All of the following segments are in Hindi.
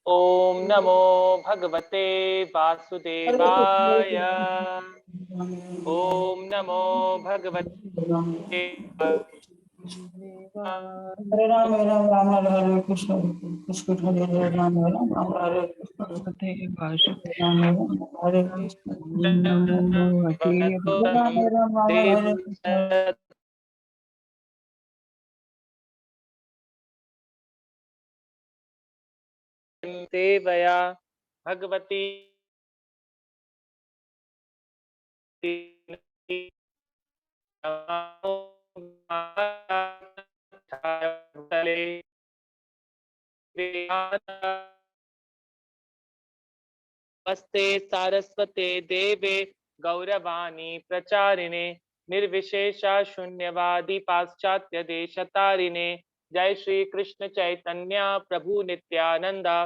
ओम नमो भगवते वासुदेवाय। ओम नमो भगवते हरे राम राम हरे कृष्ण कृष्ण हरे हरे राम राम हरे कृष्ण राम हरे कृष्ण नमो भगवते हरे राम हरे कृष्ण सेवया भगवती नमस्ते सारस्वते देवे गौरवाणी प्रचारिणे निर्विशेषा शून्यवादी पाश्चात्य देशतारिणे। जय श्री कृष्ण चैतन्य प्रभु नित्यानंदा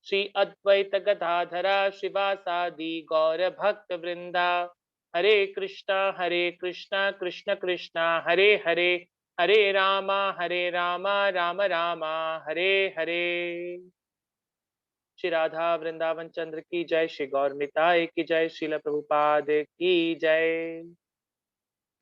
श्री अद्वैत गदाधरा शिवासादि गौर भक्त वृंदा। हरे कृष्णा कृष्ण कृष्ण हरे हरे, हरे रामा राम रामा हरे हरे। श्री राधा वृंदावन चंद्र की जय, श्री गौर निताय की जय, श्रील प्रभुपाद की जय।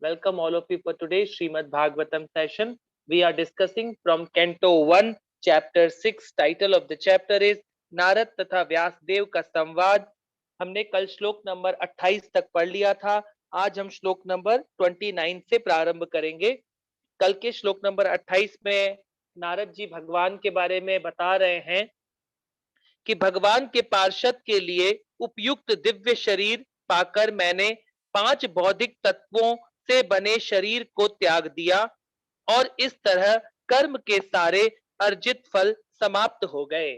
Welcome all of you for today's Srimad Bhagavatam session. We are discussing from Canto 1, Chapter 6. Title of the chapter is Narad तथा व्यासदेव का संवाद। हमने कल श्लोक नंबर 28 तक पढ़ लिया था। आज हम श्लोक नंबर 29 से प्रारंभ करेंगे। कल के श्लोक नंबर 28 में नारद जी भगवान के बारे में बता रहे हैं कि भगवान के पार्षद के लिए उपयुक्त दिव्य शरीर पाकर मैंने 5 बौद्धिक तत्वों से बने शरीर को त्याग दिया और इस तरह कर्म के सारे अर्जित फल समाप्त हो गए।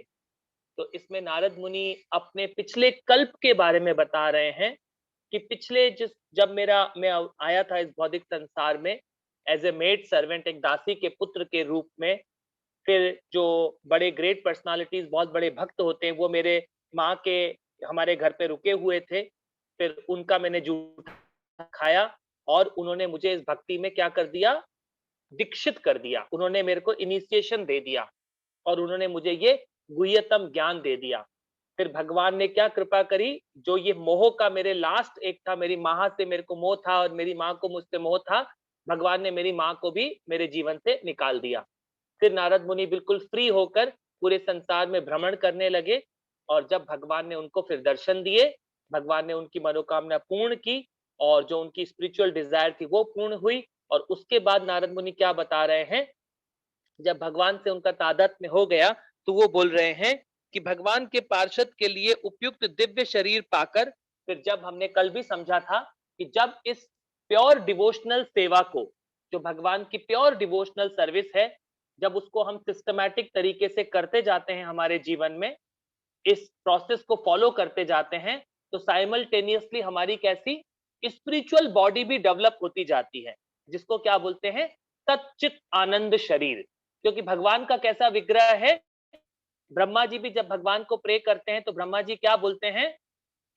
तो इसमें नारद मुनि अपने पिछले कल्प के बारे में बता रहे हैं कि पिछले जब मैं आया था इस भौतिक संसार में एज ए मेड सर्वेंट, एक दासी के पुत्र के रूप में। फिर जो बड़े ग्रेट पर्सनालिटीज, बहुत बड़े भक्त होते हैं, वो मेरे माँ के हमारे घर पे रुके हुए थे। फिर उनका मैंने जूठा खाया और उन्होंने मुझे इस भक्ति में क्या कर दिया, दीक्षित कर दिया। उन्होंने मेरे को इनिशिएशन दे दिया और उन्होंने मुझे ये गुह्यतम ज्ञान दे दिया। फिर भगवान ने क्या कृपा करी, जो ये मोह का मेरे लास्ट एक था, मेरी माँ से मेरे को मोह था और मेरी माँ को मुझसे मोह था, भगवान ने मेरी माँ को भी मेरे जीवन से निकाल दिया। फिर नारद मुनि बिल्कुल फ्री होकर पूरे संसार में भ्रमण करने लगे और जब भगवान ने उनको फिर दर्शन दिए, भगवान ने उनकी मनोकामना पूर्ण की और जो उनकी स्पिरिचुअल डिजायर थी वो पूर्ण हुई। और उसके बाद नारद मुनि क्या बता रहे हैं, जब भगवान से उनका तादात्म्य हो गया तो वो बोल रहे हैं कि भगवान के पार्षद के लिए उपयुक्त दिव्य शरीर पाकर, फिर जब हमने कल भी समझा था कि जब इस प्योर डिवोशनल सेवा को, जो भगवान की प्योर डिवोशनल सर्विस है, जब उसको हम सिस्टमैटिक तरीके से करते जाते हैं हमारे जीवन में, इस प्रोसेस को फॉलो करते जाते हैं, तो साइमल्टेनियसली हमारी कैसी स्पिरिचुअल बॉडी भी डेवलप होती जाती है, जिसको क्या बोलते हैं, सच्चित आनंद शरीर। क्योंकि भगवान का कैसा विग्रह है, ब्रह्मा जी भी जब भगवान को प्रे करते हैं तो ब्रह्मा जी क्या बोलते हैं,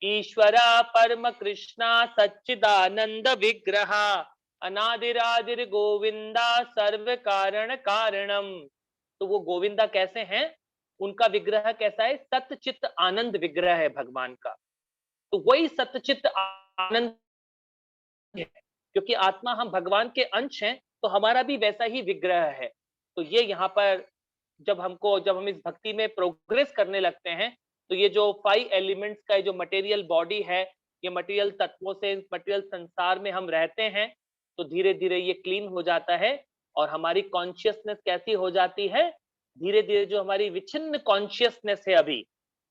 ईश्वरा परम कृष्णा सच्चिदानंद विग्रहा अनादिरादिर गोविंदा सर्व कारण कारणम। तो वो गोविंदा कैसे हैं, उनका विग्रह कैसा है, सतचित आनंद विग्रह है भगवान का। तो वही सतचित आनंद है, क्योंकि आत्मा हम भगवान के अंश हैं, तो हमारा भी वैसा ही विग्रह है। तो ये यहाँ पर जब हम इस भक्ति में प्रोग्रेस करने लगते हैं, तो ये जो 5 एलिमेंट्स का जो मटेरियल बॉडी है, ये मटेरियल तत्वों से मटेरियल संसार में हम रहते हैं, तो धीरे धीरे ये क्लीन हो जाता है और हमारी कॉन्शियसनेस कैसी हो जाती है, धीरे धीरे जो हमारी विच्छिन्न कॉन्शियसनेस है अभी,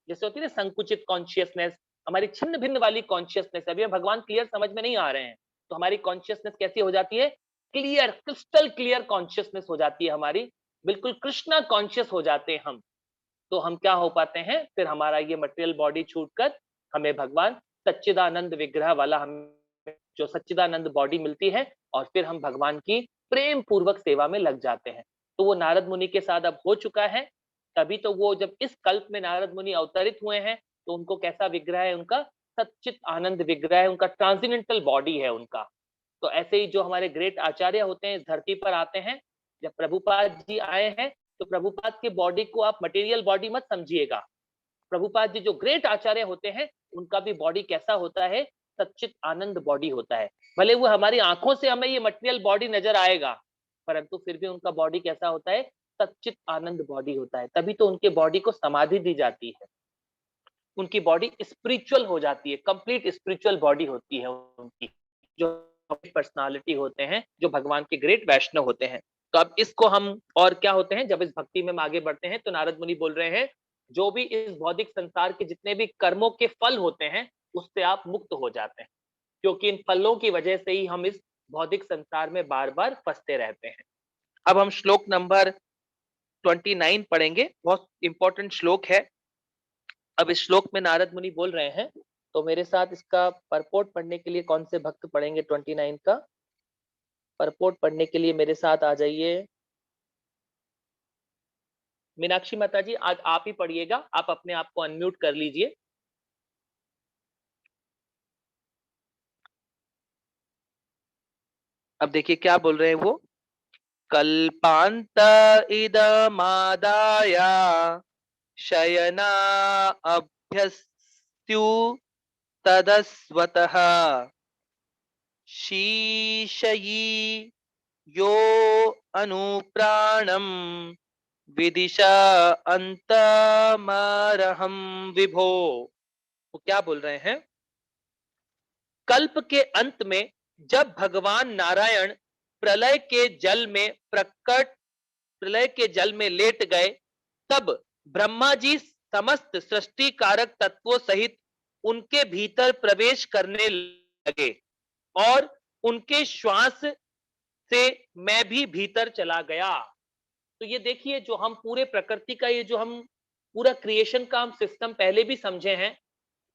जैसे होती है ना संकुचित कॉन्शियसनेस, हमारी छिन्न भिन्न वाली कॉन्शियसनेस, अभी भगवान क्लियर समझ में नहीं आ रहे हैं, तो हमारी कॉन्शियसनेस कैसी हो जाती है, क्लियर, क्रिस्टल क्लियर कॉन्शियसनेस हो जाती है हमारी, बिल्कुल कृष्णा कॉन्शियस हो जाते हैं हम। तो हम क्या हो पाते हैं, फिर हमारा ये मटेरियल बॉडी छूटकर हमें भगवान सच्चिदानंद विग्रह वाला, हमें जो सच्चिदानंद बॉडी मिलती है और फिर हम भगवान की प्रेम पूर्वक सेवा में लग जाते हैं। तो वो नारद मुनि के साथ अब हो चुका है। तभी तो वो जब इस कल्प में नारद मुनि अवतरित हुए हैं, तो उनको कैसा विग्रह है, उनका सच्चित आनंद विग्रह है, उनका ट्रांसेंडेंटल बॉडी है उनका। तो ऐसे ही जो हमारे ग्रेट आचार्य होते हैं, इस धरती पर आते हैं, जब प्रभुपाद जी आए हैं तो प्रभुपाद के बॉडी को आप मटेरियल बॉडी मत समझिएगा। प्रभुपाद जी जो ग्रेट आचार्य होते हैं उनका भी बॉडी कैसा होता है, सच्चित आनंद बॉडी होता है। भले वो हमारी आंखों से हमें ये मटेरियल बॉडी नजर आएगा, परंतु फिर भी उनका बॉडी कैसा होता है, सच्चित आनंद बॉडी होता है। तभी तो उनके बॉडी को समाधि दी जाती है, उनकी बॉडी स्पिरिचुअल हो जाती है, कंप्लीट स्पिरिचुअल बॉडी होती है उनकी, जो पर्सनालिटी होते हैं, जो भगवान के ग्रेट वैष्णव होते हैं। तो अब इसको हम और क्या होते हैं, जब इस भक्ति में हम आगे बढ़ते हैं तो नारद मुनि बोल रहे हैं जो भी इस भौतिक संसार के जितने भी कर्मों के फल होते हैं उससे आप मुक्त हो जाते हैं, क्योंकि इन फलों की वजह से ही हम इस भौतिक संसार में बार बार फंसते रहते हैं। अब हम श्लोक नंबर 29 पढ़ेंगे, बहुत इंपॉर्टेंट श्लोक है। अब इस श्लोक में नारद मुनि बोल रहे हैं, तो मेरे साथ इसका परपोर्ट पढ़ने के लिए कौन से भक्त पढ़ेंगे? 29 का परपोर्ट पढ़ने के लिए मेरे साथ आ जाइए। मीनाक्षी माता जी आज आप ही पढ़िएगा, आप अपने आप को अनम्यूट कर लीजिए। अब देखिए क्या बोल रहे हैं वो, कल्पांत इदमादाय शयना अभ्यस्त्यु तदस्वतः शीशयी यो अनुप्राणम विदिशा अंतमरहम विभो। वो क्या बोल रहे हैं, कल्प के अंत में जब भगवान नारायण प्रलय के जल में लेट गए, तब ब्रह्मा जी समस्त सृष्टि कारक तत्वों सहित उनके भीतर प्रवेश करने लगे और उनके श्वास से मैं भी भीतर चला गया। तो ये देखिए, जो हम पूरे प्रकृति का ये जो हम पूरा क्रिएशन का हम सिस्टम पहले भी समझे हैं,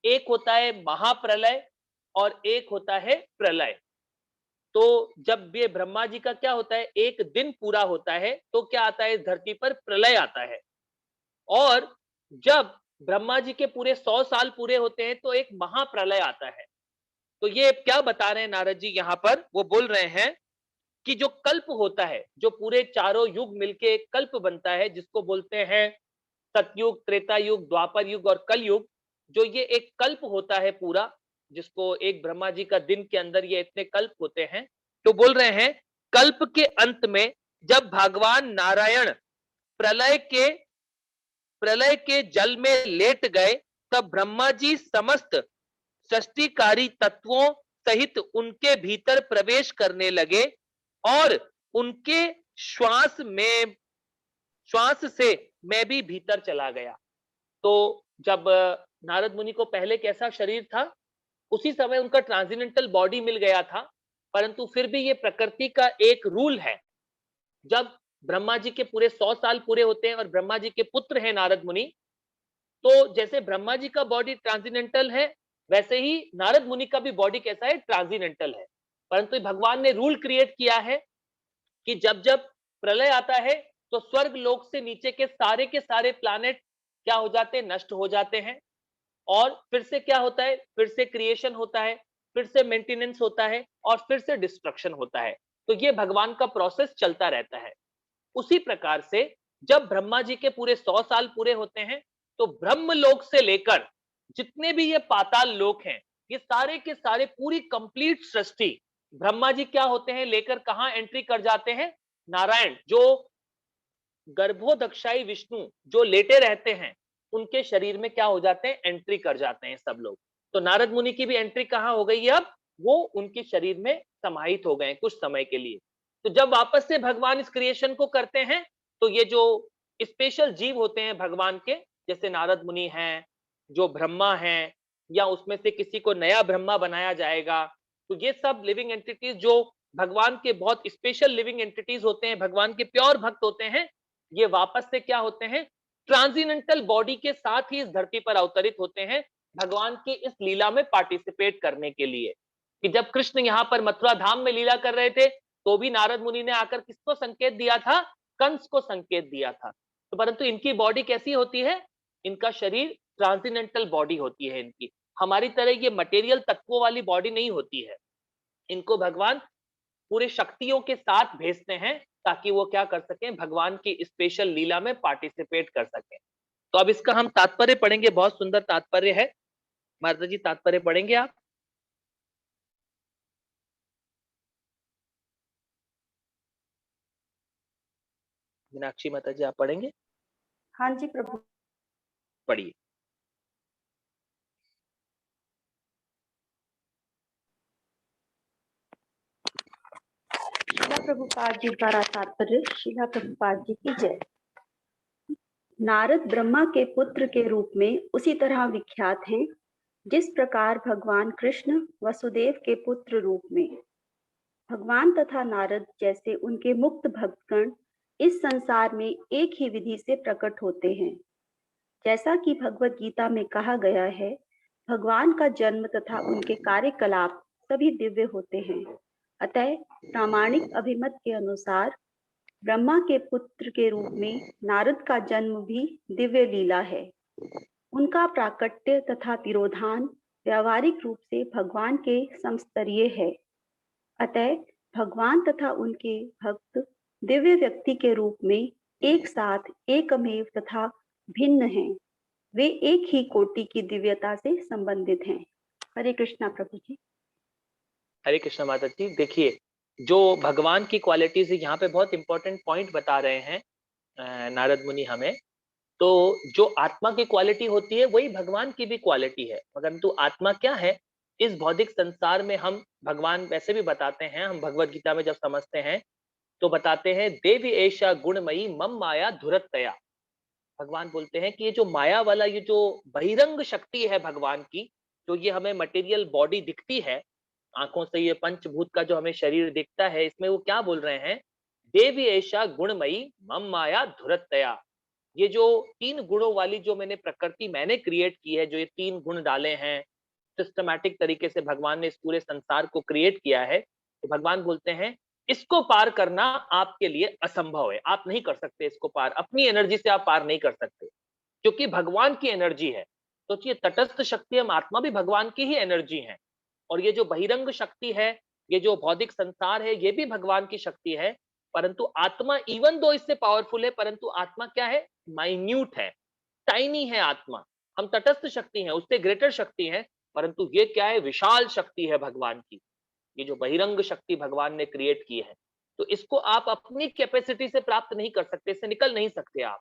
एक होता है महाप्रलय और एक होता है प्रलय। तो जब ये ब्रह्मा जी का क्या होता है, एक दिन पूरा होता है तो क्या आता है, इस धरती पर प्रलय आता है। और जब ब्रह्मा जी के पूरे 100 साल पूरे होते हैं तो एक महाप्रलय आता है। तो ये क्या बता रहे हैं नारद जी यहाँ पर, वो बोल रहे हैं कि जो कल्प होता है, जो पूरे चारों युग मिलके एक कल्प बनता है, जिसको बोलते हैं सतयुग, त्रेता युग, द्वापर युग और कलयुग, जो ये एक कल्प होता है पूरा, जिसको एक ब्रह्मा जी का दिन के अंदर ये इतने कल्प होते हैं। तो बोल रहे हैं कल्प के अंत में जब भगवान नारायण प्रलय के जल में लेट गए, तब ब्रह्मा जी समस्त सृष्टिकारी तत्वों सहित उनके भीतर प्रवेश करने लगे और उनके श्वास से मैं भी भीतर चला गया। तो जब नारद मुनि को पहले कैसा शरीर था, उसी समय उनका ट्रांसेंडेंटल बॉडी मिल गया था, परंतु फिर भी ये प्रकृति का एक रूल है, जब ब्रह्मा जी के पूरे 100 साल पूरे होते हैं और ब्रह्मा जी के पुत्र हैं नारद मुनि, तो जैसे ब्रह्मा जी का बॉडी ट्रांसेंडेंटल है, वैसे ही नारद मुनि का भी बॉडी कैसा है, ट्रांसेंडेंटल है। परंतु भगवान ने रूल क्रिएट किया है कि जब जब प्रलय आता है तो स्वर्ग लोक से नीचे के सारे प्लैनेट क्या हो जाते हैं, नष्ट हो जाते हैं। और फिर से क्या होता है, फिर से क्रिएशन होता है, फिर से मेंटेनेंस होता है और फिर से डिस्ट्रक्शन होता है। तो ये भगवान का प्रोसेस चलता रहता है। उसी प्रकार से जब ब्रह्मा जी के पूरे 100 साल पूरे होते हैं, तो ब्रह्म लोक से लेकर जितने भी ये पाताल लोक हैं, ये सारे के सारे पूरी कंप्लीट सृष्टि ब्रह्मा जी क्या होते हैं, लेकर कहां एंट्री कर जाते हैं, नारायण जो गर्भोदक्षाई विष्णु जो लेटे रहते हैं, उनके शरीर में क्या हो जाते हैं, एंट्री कर जाते हैं सब लोग। तो नारद मुनि की भी एंट्री कहां हो गई है, अब वो उनके शरीर में समाहित हो गए कुछ समय के लिए। तो जब वापस से भगवान इस क्रिएशन को करते हैं, तो ये जो स्पेशल जीव होते हैं भगवान के, जैसे नारद मुनि हैं, जो ब्रह्मा हैं, या उसमें से किसी को नया ब्रह्मा बनाया जाएगा, तो ये सब लिविंग एंटिटीज जो भगवान के बहुत स्पेशल लिविंग एंटिटीज होते हैं, भगवान के प्योर भक्त होते हैं, ये वापस से क्या होते हैं, ट्रांसेंडेंटल बॉडी के साथ ही इस धरती पर अवतरित होते हैं भगवान की इस लीला में पार्टिसिपेट करने के लिए। कि जब कृष्ण यहाँ पर मथुरा धाम में लीला कर रहे थे, तो भी नारद मुनि ने आकर किसको संकेत दिया था, कंस को संकेत दिया था। तो परंतु इनकी बॉडी कैसी होती है, इनका शरीर ट्रांसेंडेंटल बॉडी होती है इनकी, हमारी तरह ये मटेरियल तत्वों वाली बॉडी नहीं होती है। इनको भगवान पूरे शक्तियों के साथ भेजते हैं ताकि वो क्या कर सकें, भगवान की स्पेशल लीला में पार्टिसिपेट कर सकें। तो अब इसका हम तात्पर्य पढ़ेंगे, बहुत सुंदर तात्पर्य है। माता जी तात्पर्य पढ़ेंगे आप? मीनाक्षी माता जी आप पढ़ेंगे? हाँ जी प्रभु। पढ़िए। शिला प्रभुपाद जी द्वारा तात्पर्य। शिला प्रभुपाद जी की जय। नारद ब्रह्मा के पुत्र के रूप में उसी तरह विख्यात हैं जिस प्रकार भगवान कृष्ण वसुदेव के पुत्र रूप में। भगवान तथा नारद जैसे उनके मुक्त भक्तगण इस संसार में एक ही विधि से प्रकट होते हैं। जैसा कि भगवत गीता में कहा गया है, भगवान का जन्म तथा उनके कार्यकलाप सभी दिव्य होते हैं। अतः प्रामाणिक अभिमत के अनुसार ब्रह्मा के पुत्र के रूप में नारद का जन्म भी दिव्य लीला है। उनका प्राकट्य तथा तिरोधान व्यावहारिक रूप से भगवान के समस्तरीय है। अतः भगवान तथा उनके भक्त दिव्य व्यक्ति के रूप में एक साथ एकमेव तथा भिन्न हैं। वे एक ही कोटि की दिव्यता से संबंधित हैं। हरे कृष्णा प्रभु जी। हरे कृष्णा माता जी। देखिए, जो भगवान की क्वालिटीज यहाँ पे बहुत इंपॉर्टेंट पॉइंट बता रहे हैं नारद मुनि हमें। तो जो आत्मा की क्वालिटी होती है वही भगवान की भी क्वालिटी है। परंतु आत्मा क्या है, इस भौतिक संसार में हम, भगवान वैसे भी बताते हैं, हम भगवत गीता में जब समझते हैं तो बताते हैं, देवी एषा गुणमयी मम माया धुरतया। भगवान बोलते हैं कि ये जो माया वाला, ये जो बहिरंग शक्ति है भगवान की, जो ये हमें मटेरियल बॉडी दिखती है, आंखों से ये पंचभूत का जो हमें शरीर दिखता है, इसमें वो क्या बोल रहे हैं, देवी ऐशा गुणमयी मम माया धुरतया। ये जो तीन गुणों वाली जो प्रकृति मैंने क्रिएट की है, जो ये तीन गुण डाले हैं सिस्टमैटिक तरीके से भगवान ने इस पूरे संसार को क्रिएट किया है, तो भगवान बोलते हैं इसको पार करना आपके लिए असंभव है। आप नहीं कर सकते इसको पार, अपनी एनर्जी से आप पार नहीं कर सकते, क्योंकि भगवान की एनर्जी है। तो ये तटस्थ शक्ति, हम आत्मा भी भगवान की ही एनर्जी है। और ये जो बहिरंग शक्ति है, ये जो भौतिक संसार है, ये भी भगवान की शक्ति है। परंतु आत्मा इवन दो इससे पावरफुल है, परंतु आत्मा क्या है, माइन्यूट है, टाइनी है आत्मा। हम तटस्थ शक्ति हैं, उससे ग्रेटर शक्ति है, परंतु ये क्या है, विशाल शक्ति है भगवान की। ये जो बहिरंग शक्ति भगवान ने क्रिएट की है, तो इसको आप अपनी कैपेसिटी से प्राप्त नहीं कर सकते, इससे निकल नहीं सकते आप।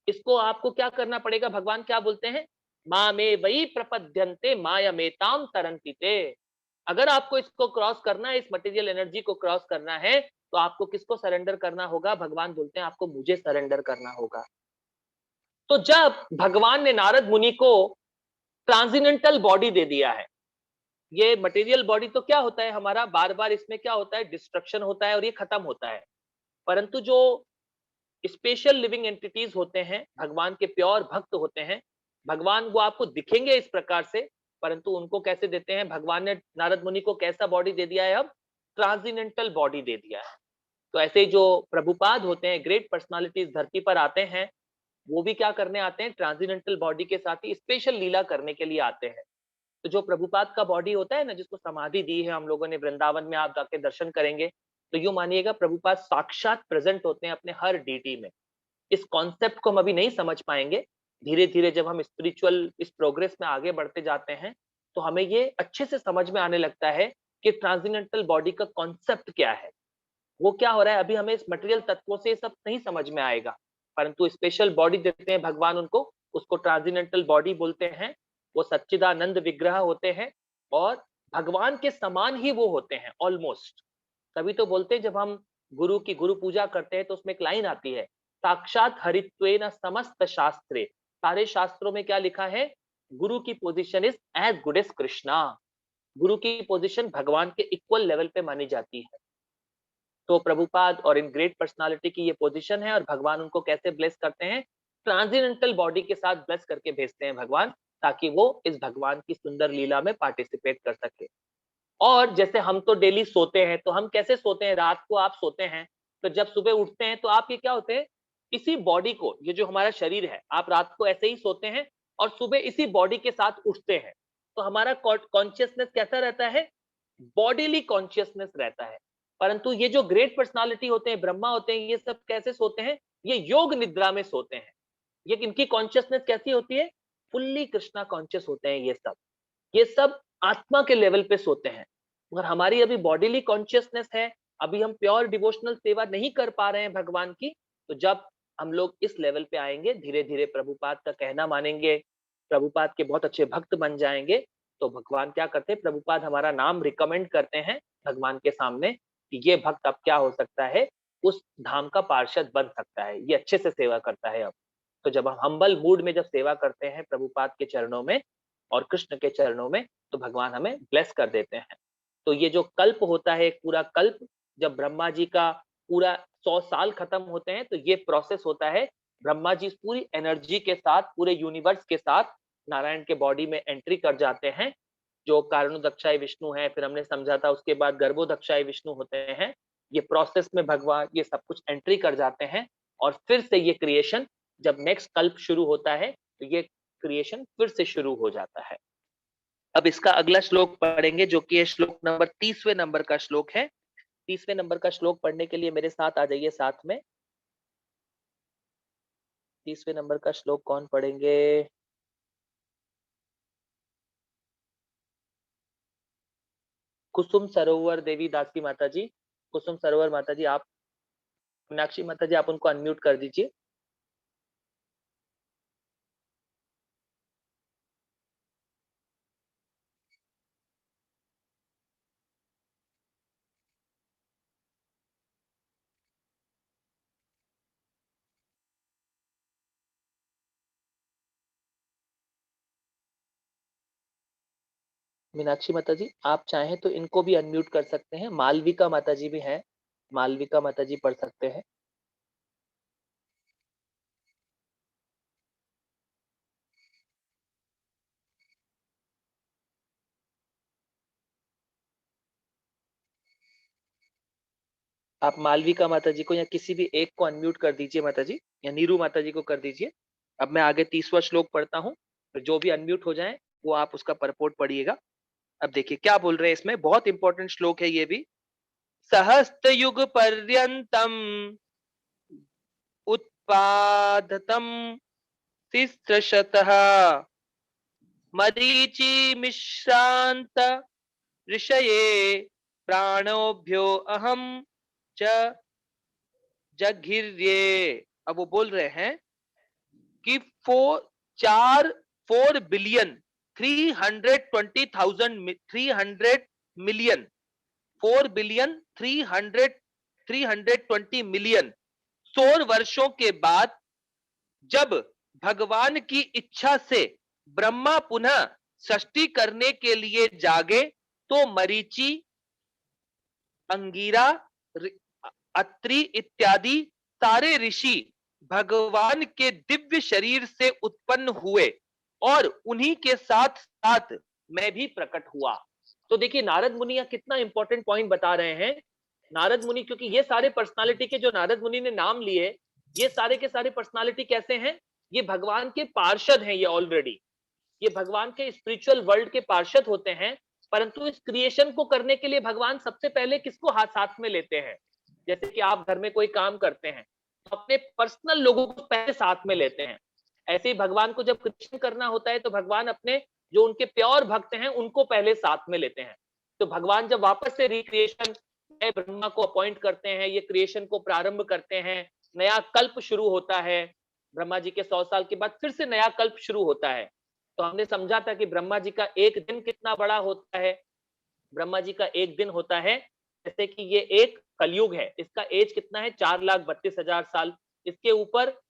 इसको आपको क्या करना पड़ेगा, भगवान क्या बोलते हैं, माँ में वही प्रपद्यन्ते माया मेताम तरंतिते। अगर आपको इसको क्रॉस करना है, इस मटेरियल एनर्जी को क्रॉस करना है, तो आपको किसको सरेंडर करना होगा, भगवान बोलते हैं आपको मुझे सरेंडर करना होगा। तो जब भगवान ने नारद मुनि को ट्रांसेंडेंटल बॉडी दे दिया है, ये मटेरियल बॉडी तो क्या होता है हमारा, बार बार इसमें क्या होता है, डिस्ट्रक्शन होता है और ये खत्म होता है। परंतु जो स्पेशल लिविंग एंटिटीज होते हैं, भगवान के प्योर भक्त होते हैं, भगवान वो आपको दिखेंगे इस प्रकार से, परंतु उनको कैसे देते हैं, भगवान ने नारद मुनि को कैसा बॉडी दे दिया है, अब ट्रांसेंडेंटल बॉडी दे दिया है। तो ऐसे जो प्रभुपाद होते हैं, ग्रेट पर्सनालिटीज धरती पर आते हैं, वो भी क्या करने आते हैं, ट्रांसेंडेंटल बॉडी के साथ ही स्पेशल लीला करने के लिए आते हैं। तो जो प्रभुपाद का बॉडी होता है ना, जिसको समाधि दी है हम लोगों ने वृंदावन में, आप जाके दर्शन करेंगे तो यूं मानिएगा प्रभुपाद साक्षात प्रेजेंट होते हैं अपने हर डीटी में। इस कॉन्सेप्ट को हम अभी नहीं समझ पाएंगे, धीरे धीरे जब हम स्पिरिचुअल इस प्रोग्रेस में आगे बढ़ते जाते हैं तो हमें ये अच्छे से समझ में आने लगता है कि ट्रांसेंडेंटल बॉडी का कॉन्सेप्ट क्या है, वो क्या हो रहा है। अभी हमें इस मटेरियल तत्वों से सब नहीं समझ में आएगा, परंतु स्पेशल बॉडी देते हैं भगवान उनको, उसको ट्रांसेंडेंटल बॉडी बोलते हैं। वो सच्चिदानंद विग्रह होते हैं और भगवान के समान ही वो होते हैं ऑलमोस्ट। तभी तो बोलते हैं जब हम गुरु की गुरु पूजा करते हैं तो उसमें एक लाइन आती है, साक्षात हरित्वेन समस्त शास्त्रे। सारे शास्त्रों में क्या लिखा है, गुरु की position is as good as Krishna. गुरु की पोजीशन भगवान के इक्वल लेवल पे मानी जाती है। तो प्रभुपाद और इन ग्रेट पर्सनालिटी की ये पोजीशन है, और भगवान उनको कैसे ब्लेस करते हैं, ट्रांसेंडेंटल बॉडी के साथ ब्लेस करके भेजते हैं भगवान, ताकि वो इस भगवान की सुंदर लीला में पार्टिसिपेट कर सके। और जैसे हम तो डेली सोते हैं, तो हम कैसे सोते हैं, रात को आप सोते हैं, तो जब सुबह उठते हैं तो आप ये क्या होते हैं, इसी बॉडी को, ये जो हमारा शरीर है, आप रात को ऐसे ही सोते हैं और सुबह इसी बॉडी के साथ उठते हैं। तो हमारा कॉन्शियसनेस कैसा रहता है, बॉडीली कॉन्शियसनेस रहता है। परंतु ये जो ग्रेट पर्सनालिटी होते हैं, ब्रह्मा होते हैं, ये सब कैसे सोते हैं? ये योग निद्रा में सोते हैं। ये इनकी कॉन्शियसनेस कैसी होती है? फुल्ली कृष्णा कॉन्शियस होते हैं ये सब आत्मा के लेवल पे सोते हैं। मगर हमारी अभी बॉडीली कॉन्शियसनेस है, अभी हम प्योर डिवोशनल सेवा नहीं कर पा रहे हैं भगवान की। तो जब हम लोग इस लेवल पे आएंगे, धीरे धीरे प्रभुपाद का कहना मानेंगे, प्रभुपाद के बहुत अच्छे भक्त बन जाएंगे, तो भगवान क्या करते हैं? प्रभुपाद हमारा नाम रिकमेंड करते हैं भगवान के सामने कि ये भक्त अब क्या हो सकता है, उस धाम का पार्षद बन सकता है, ये अच्छे से सेवा करता है अब। तो जब हम हम्बल मूड में जब सेवा करते हैं प्रभुपाद के चरणों में और कृष्ण के चरणों में, तो भगवान हमें ब्लेस कर देते हैं। तो ये जो कल्प होता है, एक पूरा कल्प, जब ब्रह्मा जी का पूरा 100 साल खत्म होते हैं, तो ये प्रोसेस होता है। ब्रह्मा जी पूरी एनर्जी के साथ, पूरे यूनिवर्स के साथ नारायण के बॉडी में एंट्री कर जाते हैं। जो कारणोदक्षाय विष्णु है, फिर हमने समझा था उसके बाद गर्भोदक्षाय विष्णु होते हैं। ये प्रोसेस में भगवान ये सब कुछ एंट्री कर जाते हैं और फिर से ये क्रिएशन, जब नेक्स्ट कल्प शुरू होता है, तो ये क्रिएशन फिर से शुरू हो जाता है। अब इसका अगला श्लोक पढ़ेंगे, जो कि श्लोक नंबर 30वें नंबर का श्लोक है। 30वें नंबर का श्लोक पढ़ने के लिए मेरे साथ आ जाइए साथ में। 30वें नंबर का श्लोक कौन पढ़ेंगे? कुसुम सरोवर देवी दासी माता जी, कुसुम सरोवर माता जी, आप, मीनाक्षी माता जी, आप उनको अनम्यूट कर दीजिए। मीनाक्षी माता जी, आप चाहें तो इनको भी अनम्यूट कर सकते हैं। मालविका माता जी भी हैं, मालविका माता जी पढ़ सकते हैं। आप मालविका माता जी को या किसी भी एक को अनम्यूट कर दीजिए माता जी, या नीरू माता जी को कर दीजिए। अब मैं आगे 30वां श्लोक पढ़ता हूँ, तो जो भी अनम्यूट हो जाए वो आप उसका परपोर्ट पढ़िएगा। अब देखिए क्या बोल रहे हैं इसमें, बहुत इंपॉर्टेंट श्लोक है ये भी। सहस्त्र युग पर्यंतम उत्पादतम तिस्रशतः मरीचि मिश्रांत ऋषये प्राणोभ्यो अहम च जघिर्ये। अब वो बोल रहे हैं कि 4 बिलियन 300 मिलियन 4 बिलियन 320 मिलियन सौर वर्षों के बाद जब भगवान की इच्छा से ब्रह्मा पुनः सृष्टि करने के लिए जागे, तो मरीचि, अंगीरा, अत्रि इत्यादि सारे ऋषि भगवान के दिव्य शरीर से उत्पन्न हुए और उन्हीं के साथ साथ मैं भी प्रकट हुआ। तो देखिए नारद मुनि यहाँ कितना इंपॉर्टेंट पॉइंट बता रहे हैं। नारद मुनि, क्योंकि ये सारे पर्सनालिटी के जो नारद मुनि ने नाम लिए, ये सारे के सारे पर्सनालिटी कैसे हैं? ये भगवान के पार्षद हैं, ये ऑलरेडी, ये भगवान के स्पिरिचुअल वर्ल्ड के पार्षद होते हैं। परंतु इस क्रिएशन को करने के लिए भगवान सबसे पहले किसको हाथ साथ में लेते हैं? जैसे कि आप घर में कोई काम करते हैं तो अपने पर्सनल लोगों को पहले साथ में लेते हैं। ऐसे ही भगवान को जब क्रिएशन करना होता है तो भगवान अपने जो उनके प्योर भक्त हैं उनको पहले साथ में लेते हैं। तो भगवान जब वापस से रिक्रिएशन ब्रह्मा को अपॉइंट करते हैं, ये क्रिएशन को प्रारंभ करते हैं, नया कल्प शुरू होता है। ब्रह्मा जी के 100 साल के बाद फिर से नया कल्प शुरू होता है। तो हमने समझा था कि ब्रह्मा जी का एक दिन कितना बड़ा होता है। ब्रह्मा जी का एक दिन होता है, जैसे कि ये एक कलयुग है, इसका एज कितना है? 4,32,000 साल। इसके ऊपर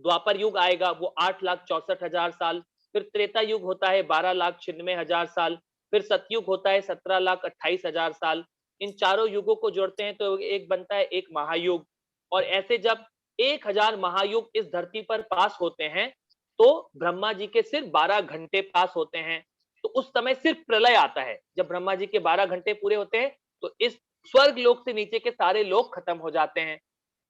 द्वापर युग आएगा, वो 8,64,000 साल। फिर त्रेता युग होता है 12,96,000 साल। फिर सतयुग होता है 17,28,000 साल। इन चारों युगों को जोड़ते हैं तो एक बनता है एक महायुग। और ऐसे जब 1,000 महायुग इस धरती पर पास होते हैं, तो ब्रह्मा जी के सिर्फ 12 घंटे पास होते हैं। तो उस समय सिर्फ प्रलय आता है। जब ब्रह्मा जी के 12 घंटे पूरे होते हैं तो इस स्वर्ग लोक से नीचे के सारे लोग खत्म हो जाते हैं।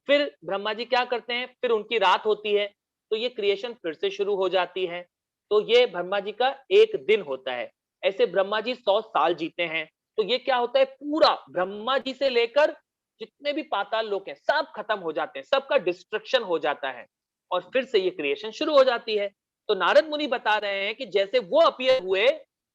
फिर ब्रह्मा जी क्या करते हैं? फिर उनकी रात होती है, तो ये क्रिएशन फिर से शुरू हो जाती है। तो ये ब्रह्मा जी का एक दिन होता है। ऐसे ब्रह्मा जी 100 साल जीते हैं। तो ये क्या होता है, पूरा ब्रह्मा जी से लेकर जितने भी पाताल लोक हैं सब खत्म हो जाते हैं, सबका डिस्ट्रक्शन हो जाता है और फिर से ये क्रिएशन शुरू हो जाती है। तो नारद मुनि बता रहे हैं कि जैसे वो अपीयर हुए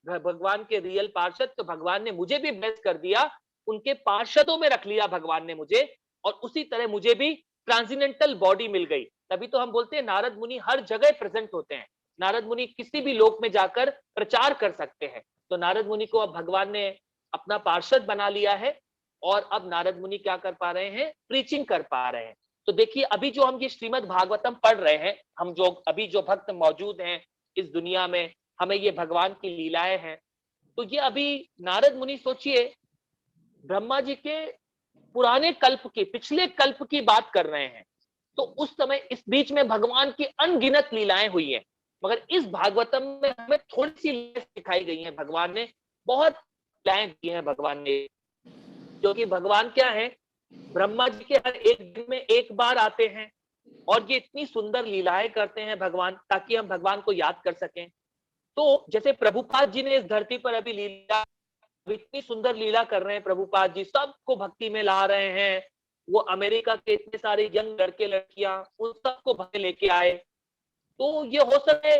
भगवान के रियल पार्षद, तो भगवान ने मुझे भी ब्लेस कर दिया, उनके पार्षदों में रख लिया भगवान ने मुझे, और उसी तरह मुझे भी ट्रांसेंडेंटल बॉडी मिल गई। तभी तो हम बोलते हैं नारद मुनि हर जगह प्रेजेंट होते हैं, नारद मुनि किसी भी लोक में जाकर प्रचार कर सकते हैं। तो नारद मुनि को अब भगवान ने अपना पार्षद बना लिया है और अब नारद मुनि क्या कर पा रहे हैं, प्रीचिंग कर पा रहे हैं। तो देखिए अभी जो हम ये श्रीमद् भागवतम पढ़ रहे हैं, हम जो अभी जो भक्त मौजूद हैं इस दुनिया में, हमें ये भगवान की लीलाएं हैं, तो ये अभी नारद मुनि सोचिए ब्रह्मा जी के पुराने कल्प की, पिछले कल्प की बात कर रहे हैं। तो उस समय इस बीच में भगवान की अनगिनत लीलाएं हुई हैं, मगर इस भागवतम में हमें थोड़ी सी लीलाएं सिखाई गई हैं। भगवान ने बहुत लीलाएं दी हैं भगवान ने, क्योंकि भगवान क्या है, ब्रह्मा जी के हर एक दिन में एक बार आते हैं और ये इतनी सुंदर लीलाएं करते हैं भगवान, ताकि हम भगवान को याद कर सकें। तो जैसे प्रभुपाद जी ने इस धरती पर अभी लीला, इतनी सुंदर लीला कर रहे हैं प्रभुपाद जी, सबको भक्ति में ला रहे हैं। वो अमेरिका के इतने सारे यंग लड़के लड़कियां, उन सबको भक्ति लेके आए। तो ये हो सके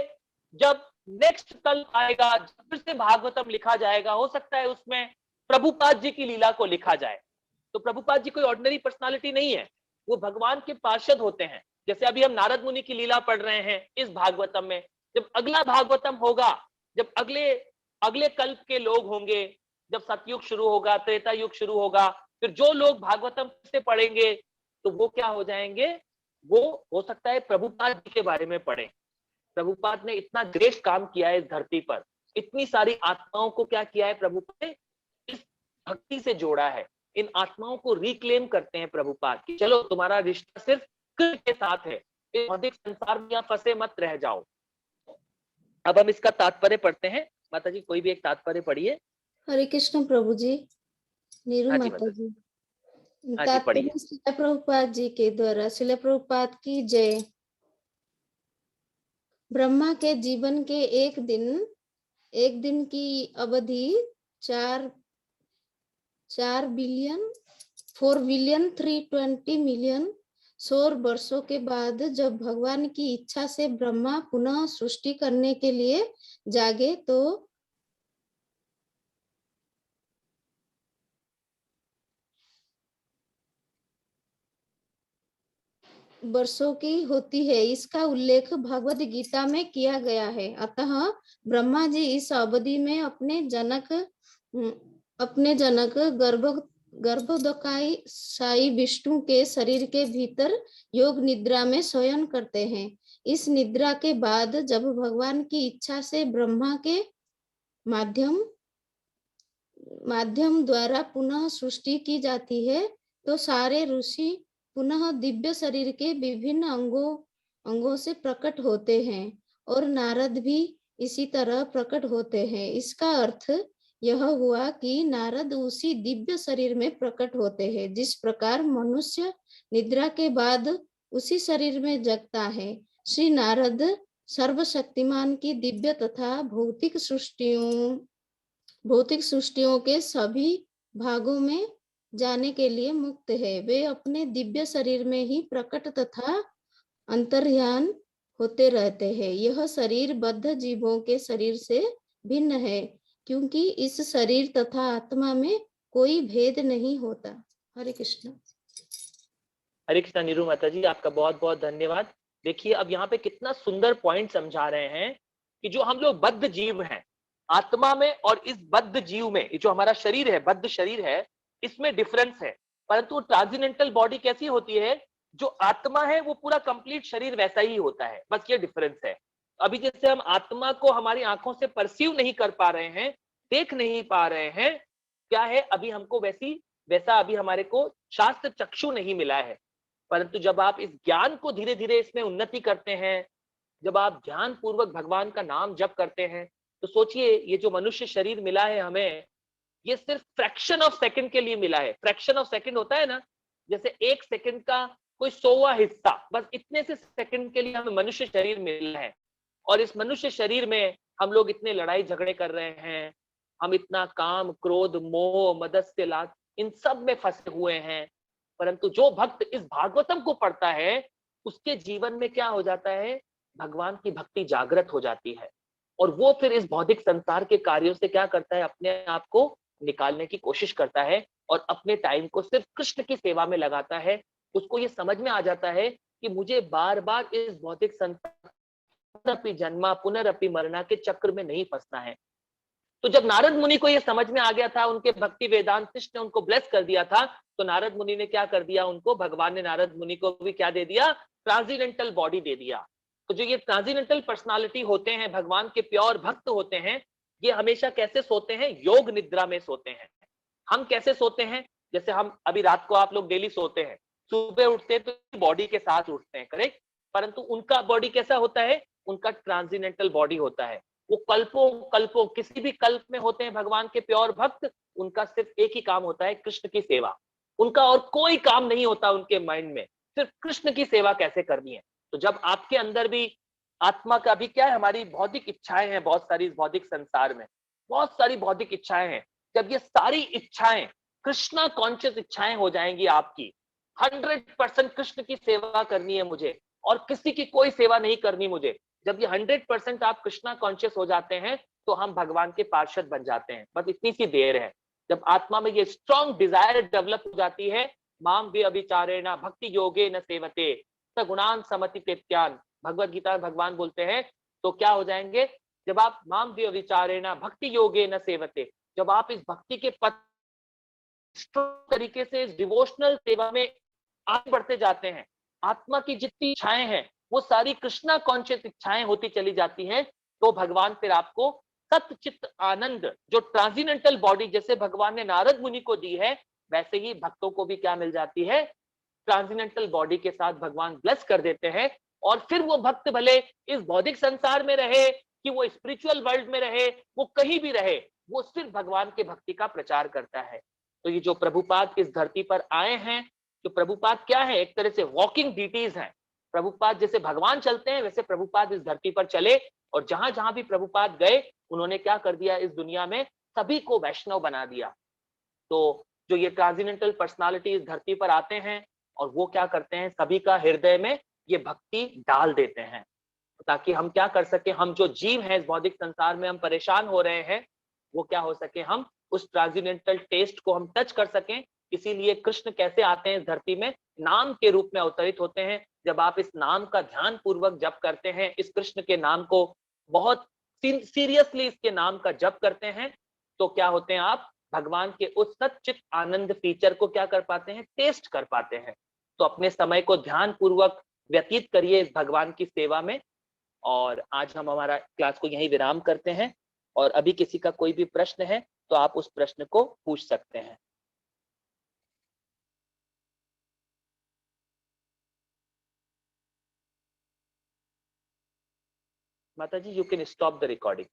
जब नेक्स्ट कल आएगा, जब फिर से भागवतम लिखा जाएगा, हो सकता है उसमें प्रभुपाद जी की लीला को लिखा जाए। तो प्रभुपाद जी कोई ऑर्डिनरी पर्सनालिटी नहीं है, वो भगवान के पार्षद होते हैं। जैसे अभी हम नारद मुनि की लीला पढ़ रहे हैं इस भागवतम में, जब अगला भागवतम होगा, जब अगले अगले कल्प के लोग होंगे, जब सतयुग शुरू होगा, त्रेता युग शुरू होगा, फिर जो लोग भागवतम से पढ़ेंगे तो वो क्या हो जाएंगे, वो हो सकता है प्रभुपाद जी के बारे में पढ़े। प्रभुपाद ने इतना ग्रेट काम किया है इस धरती पर, इतनी सारी आत्माओं को क्या किया है प्रभुपाद ने, इस भक्ति से जोड़ा है। इन आत्माओं को रिक्लेम करते हैं प्रभुपाद कि चलो तुम्हारा रिश्ता सिर्फ कृष्ण के साथ है, इस भौतिक संसार में फंसे मत रह जाओ। अब हम इसका तात्पर्य पढ़ते हैं। माता जी कोई भी एक तात्पर्य पढ़िए। हरे कृष्ण प्रभु जी। नीरू हाँ जी माता जी। हाँ जी पढ़िए। तात्पर्य श्रील प्रभुपाद जी के द्वारा। श्रील प्रभुपाद की जय। ब्रह्मा के जीवन के एक दिन की अवधि 4,4,320,000,000 सौर वर्षों के बाद जब भगवान की इच्छा से ब्रह्मा पुनः सृष्टि करने के लिए जागे तो वर्षों की होती है। इसका उल्लेख भगवद गीता में किया गया है। अतः ब्रह्मा जी इस अवधि में अपने जनक गर्भोदकाई साई विष्णु के शरीर के भीतर योग निद्रा में शयन करते हैं। इस निद्रा के बाद जब भगवान की इच्छा से ब्रह्मा के माध्यम द्वारा पुनः सृष्टि की जाती है तो सारे ऋषि पुनः दिव्य शरीर के विभिन्न अंगों से प्रकट होते हैं और नारद भी इसी तरह प्रकट होते हैं। इसका अर्थ यह हुआ कि नारद उसी दिव्य शरीर में प्रकट होते हैं जिस प्रकार मनुष्य निद्रा के बाद उसी शरीर में जगता है। श्री नारद सर्वशक्तिमान की दिव्य तथा भौतिक सृष्टियों के सभी भागों में जाने के लिए मुक्त है। वे अपने दिव्य शरीर में ही प्रकट तथा अंतर्यान होते रहते हैं। यह शरीर बद्ध जीवों के शरीर से भिन्न है क्योंकि इस शरीर तथा आत्मा में कोई भेद नहीं होता। हरे कृष्ण। हरे कृष्णा नीरू माता जी, आपका बहुत बहुत धन्यवाद। देखिए अब यहाँ पे कितना सुंदर पॉइंट समझा रहे हैं कि जो हम लोग बद्ध जीव हैं आत्मा में और इस बद्ध जीव में, जो हमारा शरीर है बद्ध शरीर है, इसमें डिफरेंस है। परंतु ट्रांसेंडेंटल बॉडी कैसी होती है, जो आत्मा है वो पूरा कंप्लीट शरीर वैसा ही होता है, बस ये डिफरेंस है। अभी जैसे हम आत्मा को हमारी आंखों से परसीव नहीं कर पा रहे हैं, देख नहीं पा रहे हैं, क्या है अभी हमको वैसा अभी हमारे को शास्त्र चक्षु नहीं मिला है। परंतु जब आप इस ज्ञान को धीरे धीरे इसमें उन्नति करते हैं, जब आप ध्यान पूर्वक भगवान का नाम जप करते हैं, तो सोचिए ये जो मनुष्य शरीर मिला है हमें, ये सिर्फ फ्रैक्शन ऑफ सेकंड के लिए मिला है। फ्रैक्शन ऑफ सेकंड होता है ना, जैसे एक सेकंड का कोई 100वां हिस्सा, बस इतने से सेकंड के लिए हमें मनुष्य शरीर मिला है। और इस मनुष्य शरीर में हम लोग इतने लड़ाई झगड़े कर रहे हैं, हम इतना काम, क्रोध, मोह, मदस्य, लाभ इन सब में फंसे हुए हैं। परंतु जो भक्त इस भागवतम को पढ़ता है उसके जीवन में क्या हो जाता है, भगवान की भक्ति जागृत हो जाती है और वो फिर इस भौतिक संसार के कार्यों से क्या करता है, अपने आप को निकालने की कोशिश करता है और अपने टाइम को सिर्फ कृष्ण की सेवा में लगाता है। उसको ये समझ में आ जाता है कि मुझे बार बार इस भौतिक संसार पुनरपि जन्मा पुनरपि मरना के चक्र में नहीं फंसना है। तो जब नारद मुनि को ये समझ में आ गया था, उनके भक्ति वेदांतिस्ट ने उनको ब्लेस कर दिया था, तो नारद मुनि ने क्या कर दिया, उनको भगवान ने नारद मुनि को भी क्या दे दिया, ट्रांसेंडेंटल बॉडी दे दिया। तो जो ये ट्रांसेंडेंटल पर्सनालिटी होते हैं, भगवान के प्योर भक्त होते हैं, ये हमेशा कैसे सोते हैं, योग निद्रा में सोते हैं। हम कैसे सोते हैं, जैसे हम अभी रात को आप लोग डेली सोते हैं, सुबह उठते हैं तो बॉडी के साथ उठते हैं, करेक्ट। परंतु उनका बॉडी कैसा होता है, उनका ट्रांसेंडेंटल बॉडी होता है। वो कल्पों कल्पों किसी भी कल्प में होते हैं भगवान के प्योर भक्त, उनका सिर्फ एक ही काम होता है, कृष्ण की सेवा। उनका और कोई काम नहीं होता उनके माइंड में, सिर्फ कृष्ण की सेवा कैसे करनी है। तो जब आपके अंदर भी आत्मा का भी क्या है, हमारी भौतिक इच्छाएं हैं बहुत सारी, इस भौतिक संसार में बहुत सारी भौतिक इच्छाएं हैं। जब ये सारी इच्छाएं कृष्णा कॉन्शियस इच्छाएं हो जाएंगी आपकी, 100% कृष्ण की सेवा करनी है मुझे और किसी की कोई सेवा नहीं करनी मुझे, जब ये 100% आप कृष्णा कॉन्शियस हो जाते हैं तो हम भगवान के पार्षद बन जाते हैं। बस इतनी सी देर है, जब आत्मा में ये स्ट्रॉन्ग डिजायर डेवलप हो जाती है, माम भी अभिचारेण भक्ति योगे न सेवते सगुणान समति तेत्यान, भगवत गीता में भगवान बोलते हैं। तो क्या हो जाएंगे, जब आप माम भी अभिचारेण भक्ति योगे न सेवते, जब आप इस भक्ति के पथ तरीके से इस डिवोशनल सेवा में आगे बढ़ते जाते हैं, आत्मा की जितनी इच्छाएं हैं वो सारी कृष्णा कॉन्शियस इच्छाएं होती चली जाती हैं, तो भगवान फिर आपको सतचित्त आनंद, जो ट्रांसेंडेंटल बॉडी जैसे भगवान ने नारद मुनि को दी है, वैसे ही भक्तों को भी क्या मिल जाती है, ट्रांसेंडेंटल बॉडी के साथ भगवान ब्लेस कर देते हैं। और फिर वो भक्त भले इस भौतिक संसार में रहे कि वो स्पिरिचुअल वर्ल्ड में रहे, वो कहीं भी रहे, वो सिर्फ भगवान के भक्ति का प्रचार करता है। तो ये जो प्रभुपाद इस धरती पर आए हैं, तो प्रभुपाद क्या है, एक तरह से वॉकिंग डीटीज हैं। प्रभुपाद जैसे भगवान चलते हैं वैसे प्रभुपाद इस धरती पर चले, और जहां जहां भी प्रभुपाद गए उन्होंने क्या कर दिया, इस दुनिया में सभी को वैष्णव बना दिया। तो जो ये ट्रांसेंडेंटल पर्सनालिटी इस धरती पर आते हैं और वो क्या करते हैं, सभी का हृदय में ये भक्ति डाल देते हैं, ताकि हम क्या कर सके, हम जो जीव हैं इस भौतिक संसार में हम परेशान हो रहे हैं, वो क्या हो सके, हम उस ट्रांसेंडेंटल टेस्ट को हम टच कर सकें। इसीलिए कृष्ण कैसे आते हैं इस धरती में, नाम के रूप में अवतरित होते हैं। जब आप इस नाम का ध्यान पूर्वक जप करते हैं, इस कृष्ण के नाम को बहुत सीरियसली इसके नाम का जप करते हैं, तो क्या होते हैं, आप भगवान के उस सच्चित आनंद फीचर को क्या कर पाते हैं, टेस्ट कर पाते हैं। तो अपने समय को ध्यान पूर्वक व्यतीत करिए इस भगवान की सेवा में। और आज हम हमारा क्लास को यहीं विराम करते हैं, और अभी किसी का कोई भी प्रश्न है तो आप उस प्रश्न को पूछ सकते हैं। माता जी, you can stop the recording.